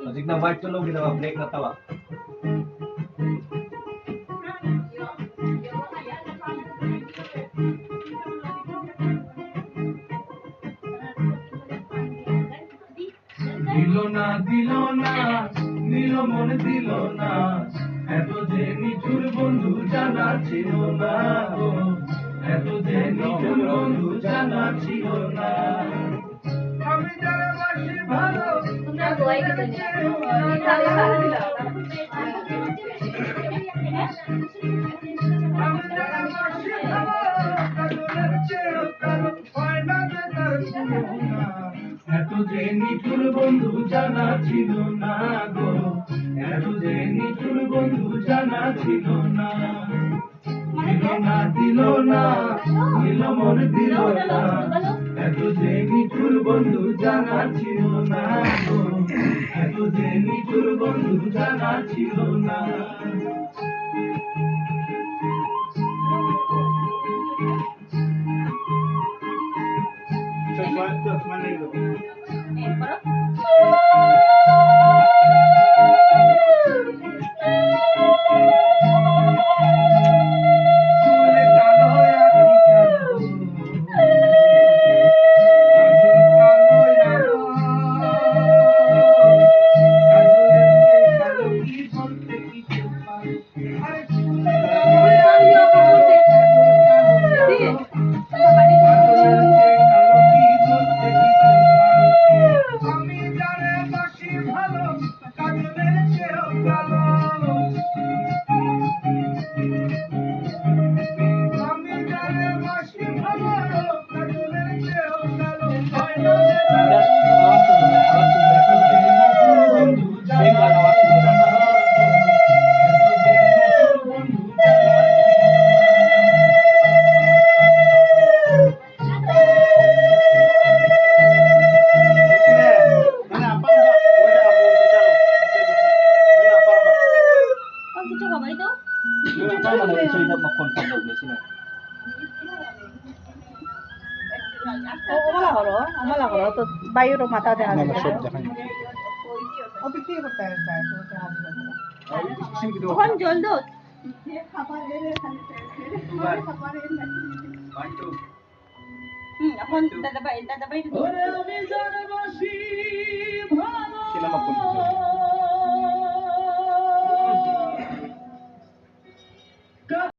Masig na white tulog, ginawag-break na tawa. দিল মন দিল না এত যে নিঠুর বন্ধু জানা ছিল না গো এত যে নিঠুর বন্ধু জানা ছিল না আমি যারা বাসি ভালো তোমরা দোয়াই দিতে আমি যারা বাসি ভালো কাজলের চেয়ে কারো হয় না যে তার না এত যে নিঠুর বন্ধু জানা ছিল না গো এত যে নিঠুর বন্ধু জানা ছিল না দিল মন দিল না এত যে নিঠুর বন্ধু জানা ছিল না গো এত যে নিঠুর বন্ধু জানা ছিল না বাইরেও মাথা দেখা যায় সব দেখাই তখন জল দো এখন দাদা ভাই সিনেমা